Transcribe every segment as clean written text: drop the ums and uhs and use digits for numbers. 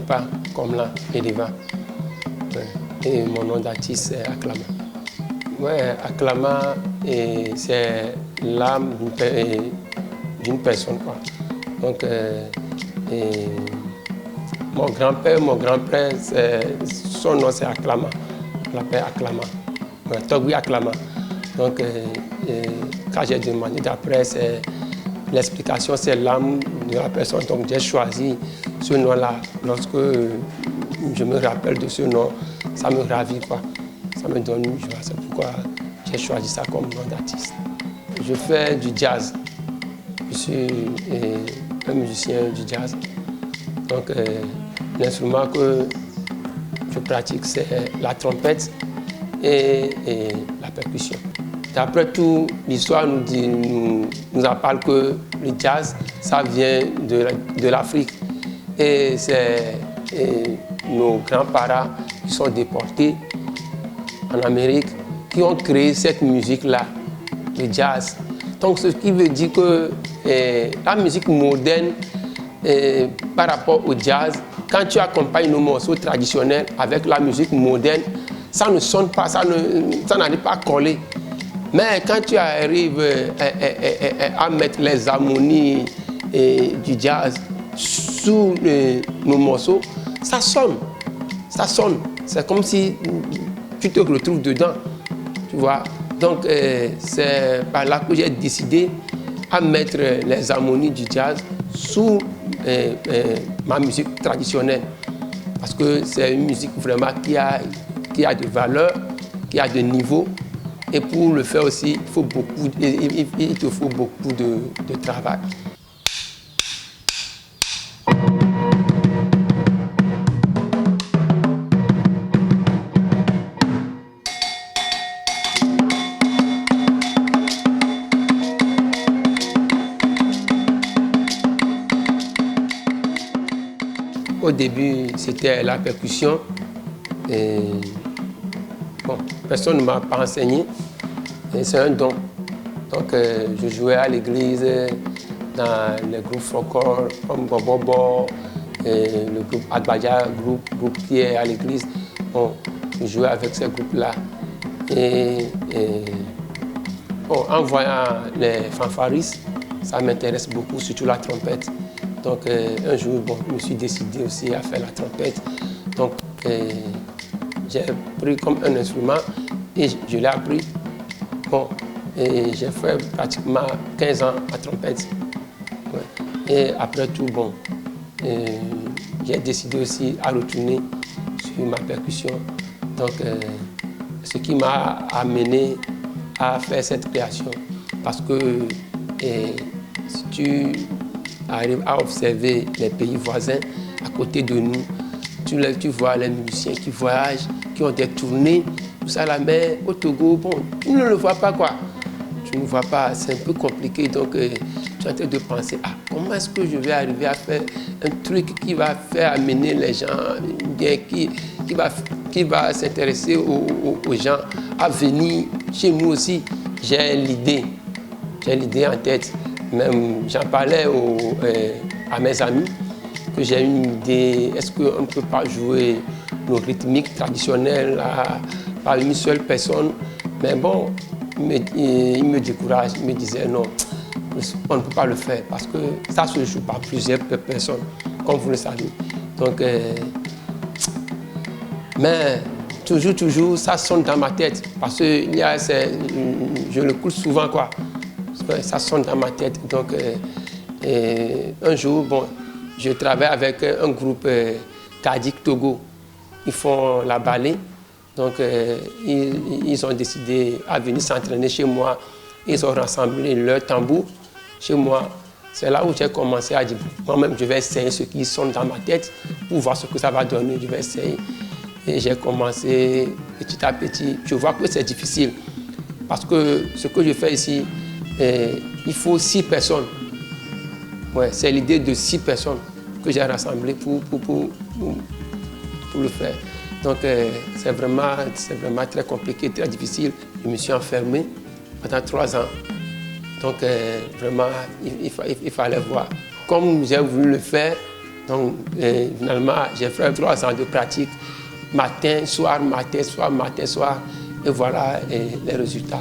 pas comme là, Ediva. Ouais. Et mon nom d'artiste c'est Aklama. Ouais, Aklama, c'est l'âme d'une personne, quoi. Donc, mon grand-père, son nom c'est Aklama. On l'appelle Aklama. Ouais, Togui Aklama. Donc, quand j'ai demandé d'après, l'explication, c'est l'âme de la personne. Donc, j'ai choisi ce nom-là. Lorsque je me rappelle de ce nom, ça me ravit, quoi. Ça me donne une joie. C'est pourquoi j'ai choisi ça comme nom d'artiste. Je fais du jazz. Je suis un musicien du jazz. Donc, l'instrument que je pratique, c'est la trompette et la percussion. D'après tout, l'histoire nous en parle que le jazz, ça vient de l'Afrique. Et c'est nos grands-parents qui sont déportés en Amérique qui ont créé cette musique-là, le jazz. Donc, ce qui veut dire que la musique moderne, par rapport au jazz, quand tu accompagnes nos morceaux traditionnels avec la musique moderne, ça ne sonne pas, ça n'arrive pas à coller. Mais quand tu arrives à mettre les harmonies du jazz sous nos morceaux, ça sonne. Ça sonne. C'est comme si tu te retrouves dedans. Tu vois? Donc, c'est par là que j'ai décidé à mettre les harmonies du jazz sous ma musique traditionnelle. Parce que c'est une musique vraiment qui a de valeur, qui a de niveau. Et pour le faire aussi, il te faut beaucoup de travail. Au début, c'était la percussion. Et bon, personne ne m'a pas enseigné. C'est un don. Donc, je jouais à l'église, dans les groupes folklore comme Bobobo, le groupe Agbaja, groupe qui est à l'église. Bon, je jouais avec ces groupes-là. Bon, en voyant les fanfaristes, ça m'intéresse beaucoup, surtout la trompette. Donc, un jour, bon, je me suis décidé aussi à faire la trompette. Donc, j'ai pris comme un instrument et je l'ai appris. Bon, et j'ai fait pratiquement 15 ans à trompette. Ouais. Et après tout, bon, j'ai décidé aussi à retourner sur ma percussion. Donc, ce qui m'a amené à faire cette création. Parce que si tu arrives à observer les pays voisins à côté de nous, tu vois les musiciens qui voyagent, qui ont des tournées, tout ça là, mais au Togo, bon, tu ne le vois pas, quoi. Tu ne vois pas, c'est un peu compliqué. Donc, tu es en train de penser, comment est-ce que je vais arriver à faire un truc qui va faire amener les gens, bien, qui va s'intéresser aux gens à venir chez nous aussi. J'ai l'idée en tête. Même j'en parlais à mes amis que j'ai une idée. Est-ce qu'on ne peut pas jouer nos rythmiques traditionnelles par une seule personne? Mais bon, il me décourage, il me disait non, on ne peut pas le faire parce que ça se joue par plusieurs personnes, comme vous le savez. Donc, mais toujours, ça sonne dans ma tête parce que je le coule souvent, quoi. Ça sonne dans ma tête. Donc, un jour, bon, je travaille avec un groupe Kadik Togo. Ils font la ballet. Donc, ils ont décidé à venir s'entraîner chez moi. Ils ont rassemblé leur tambour chez moi. C'est là où j'ai commencé à dire, moi-même, je vais essayer ce qui sonne dans ma tête pour voir ce que ça va donner. Je vais essayer. Et j'ai commencé petit à petit. Je vois que c'est difficile parce que ce que je fais ici, il faut 6 personnes. Ouais, c'est l'idée de 6 personnes que j'ai rassemblées pour le faire. Donc, c'est vraiment très compliqué, très difficile. Je me suis enfermé pendant 3 ans. Donc, vraiment, il fallait voir. Comme j'ai voulu le faire, Donc, finalement, j'ai fait 3 ans de pratique, matin, soir, matin, soir, matin, soir, et voilà les résultats.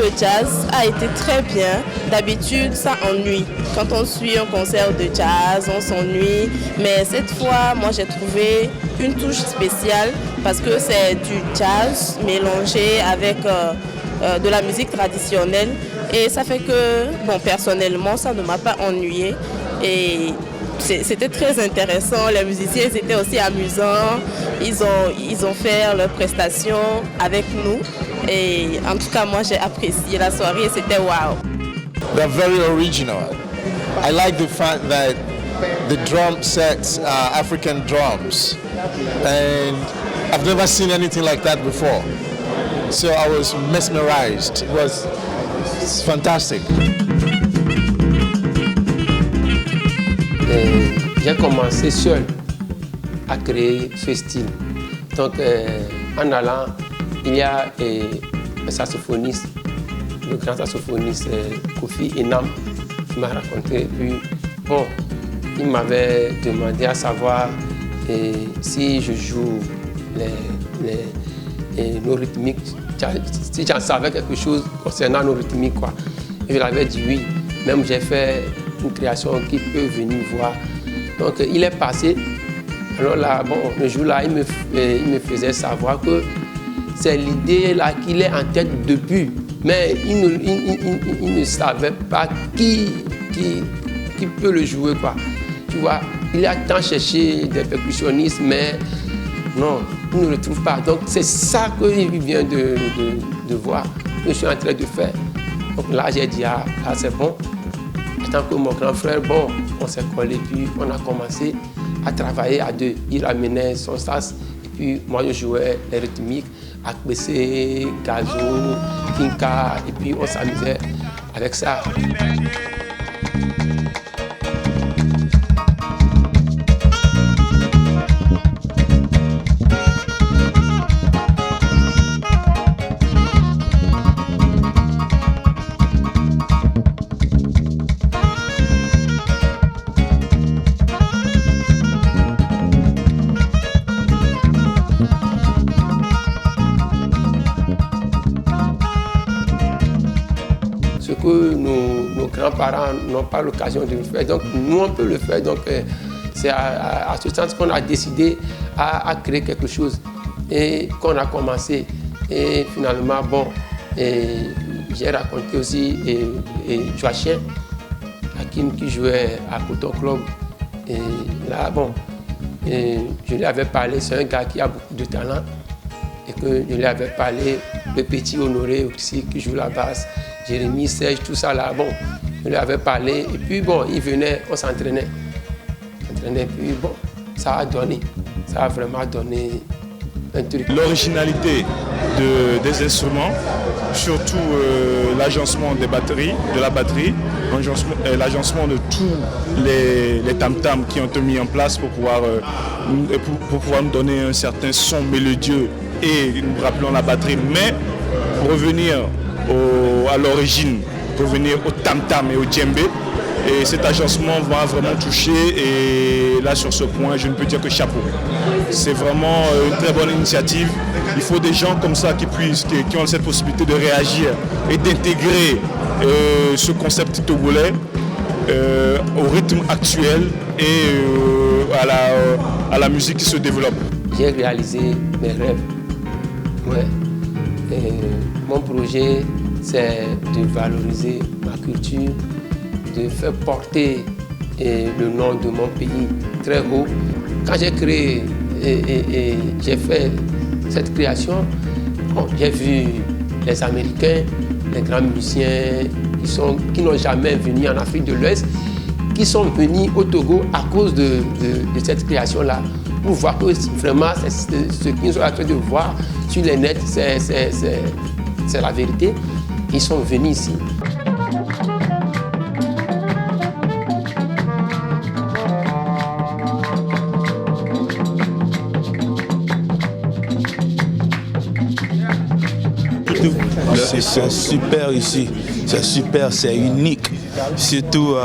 Le jazz a été très bien. D'habitude, ça ennuie. Quand on suit un concert de jazz, on s'ennuie. Mais cette fois, moi, j'ai trouvé une touche spéciale parce que c'est du jazz mélangé avec de la musique traditionnelle. Et ça fait que, bon, personnellement, ça ne m'a pas ennuyé. Et c'était très intéressant. Les musiciens étaient aussi amusants. Ils ont fait leurs prestations avec nous. Et en tout cas, moi, j'ai apprécié la soirée et c'était wow. They're very original. I like the fact that the drum sets are African drums. And I've never seen anything like that before. So I was mesmerized. It's fantastic. J'ai commencé seul à créer ce style. Donc, en allant, il y a un saxophoniste, le grand saxophoniste Kofi Enam, qui m'a raconté. Et puis, bon, il m'avait demandé à savoir si je joue nos rythmiques, si j'en savais quelque chose concernant nos rythmiques, quoi. Et je l'avais dit oui. Même j'ai fait une création qui peut venir voir. Donc, il est passé. Alors là, bon, le jour-là, il me faisait savoir que c'est l'idée là qu'il est en tête depuis, mais il ne savait pas qui peut le jouer, quoi. Tu vois, il a tant cherché des percussionnistes, mais non, il ne le trouve pas. Donc c'est ça qu'il vient de voir, que je suis en train de faire. Donc là, j'ai dit, ah, là c'est bon. Tant que mon grand frère, bon, on s'est collé, puis on a commencé à travailler à deux. Il ramenait son sas, et puis moi je jouais les rythmiques, Akbese, Gazo, Kinka, et puis on s'amusait avec ça. Ce que nos grands-parents n'ont pas l'occasion de le faire. Donc nous, on peut le faire. Donc c'est à ce sens qu'on a décidé à créer quelque chose et qu'on a commencé. Et finalement, bon, j'ai raconté aussi Joachim Hakim qui jouait à Coton Club. Et là, bon, je lui avais parlé, c'est un gars qui a beaucoup de talent. Et que je lui avais parlé, le petit Honoré aussi qui joue la basse. Jérémy, Serge, tout ça là, bon, je lui avais parlé, et puis bon, il venait, on s'entraînait. Puis bon, ça a donné, ça a vraiment donné un truc. L'originalité des instruments, surtout l'agencement des batteries, de la batterie, l'agencement de tous les tam-tams qui ont été mis en place pour pouvoir nous donner un certain son mélodieux et nous rappelons la batterie, mais revenir à l'origine, revenir au tam-tam et au djembé. Et cet agencement va vraiment toucher et là sur ce point je ne peux dire que chapeau. C'est vraiment une très bonne initiative. Il faut des gens comme ça qui ont cette possibilité de réagir et d'intégrer ce concept togolais au rythme actuel et à la musique qui se développe. J'ai réalisé mes rêves. Ouais. Et mon projet, c'est de valoriser ma culture, de faire porter le nom de mon pays très haut. Quand j'ai créé et j'ai fait cette création, bon, j'ai vu les Américains, les grands musiciens qui n'ont jamais venu en Afrique de l'Ouest, qui sont venus au Togo à cause de cette création-là. Pour voir que vraiment, ce qu'ils sont en train de voir sur les nets, c'est la vérité. Ils sont venus ici. C'est super ici, c'est super, c'est unique. Surtout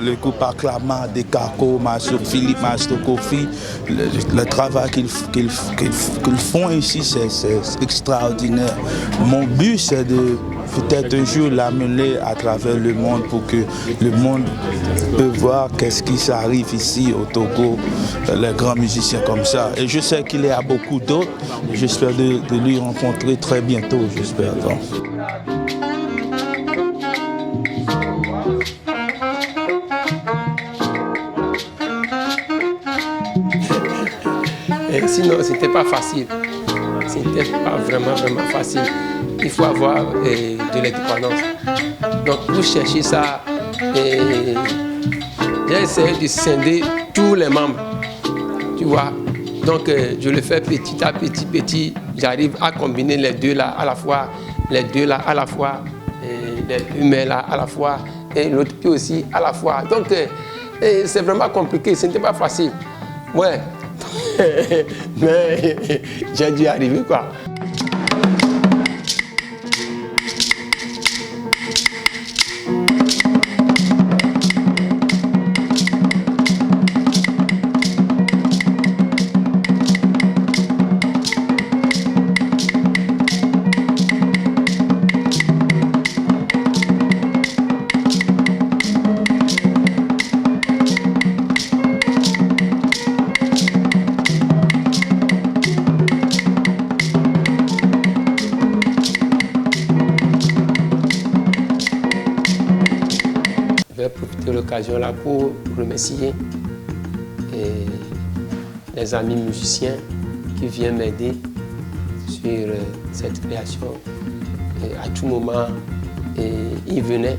le groupe Acclama, Dekako, Master Philippe, Master Kofi, le travail qu'ils font ici, c'est extraordinaire. Mon but, c'est de peut-être un jour l'amener à travers le monde pour que le monde peut voir qu'est-ce qui s'arrive ici au Togo, les grands musiciens comme ça. Et je sais qu'il y a beaucoup d'autres. J'espère de lui rencontrer très bientôt, j'espère donc. Et sinon, c'était pas facile. C'était pas vraiment facile. Il faut avoir de l'indépendance. Donc pour chercher ça, j'ai essayé de scinder tous les membres. Tu vois. Donc je le fais petit à petit. J'arrive à combiner les deux là à la fois, les humains là à la fois, et l'autre pied aussi à la fois. Donc c'est vraiment compliqué, ce n'était pas facile. Ouais. Mais j'ai dû arriver quoi. De l'occasion là pour remercier les amis musiciens qui viennent m'aider sur cette création. À tout moment, ils venaient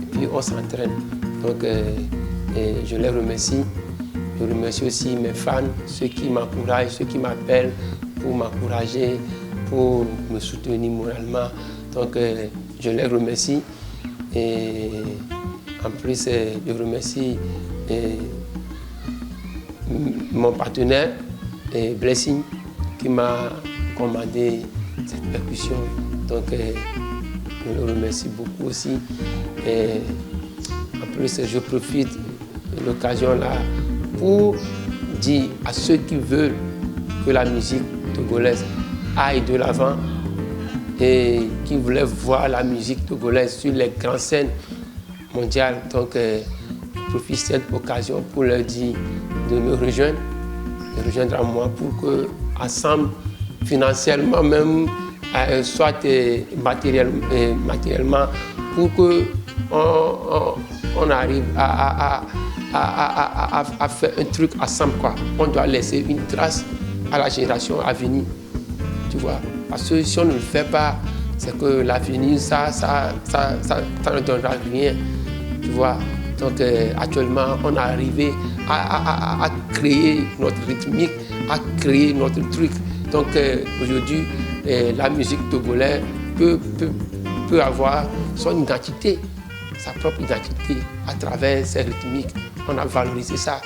et puis on s'entraîne. Donc je les remercie. Je remercie aussi mes fans, ceux qui m'encouragent, ceux qui m'appellent pour m'encourager, pour me soutenir moralement. Donc je les remercie. Et en plus, je remercie mon partenaire, Blessing, qui m'a commandé cette percussion. Donc, je le remercie beaucoup aussi. Et en plus, je profite de l'occasion là pour dire à ceux qui veulent que la musique togolaise aille de l'avant et qui voulaient voir la musique togolaise sur les grandes scènes mondiales. Donc, je profite de cette occasion pour leur dire de me rejoindre à moi pour que, ensemble, financièrement même, soit matériellement, pour que on arrive à faire un truc ensemble, quoi. On doit laisser une trace à la génération à venir, tu vois. Parce que si on ne le fait pas, c'est que l'avenir, ça ne donnera rien, tu vois. Donc actuellement, on est arrivé à créer notre rythmique, à créer notre truc. Donc aujourd'hui, la musique togolaise peut avoir son identité, sa propre identité à travers ses rythmiques. On a valorisé ça.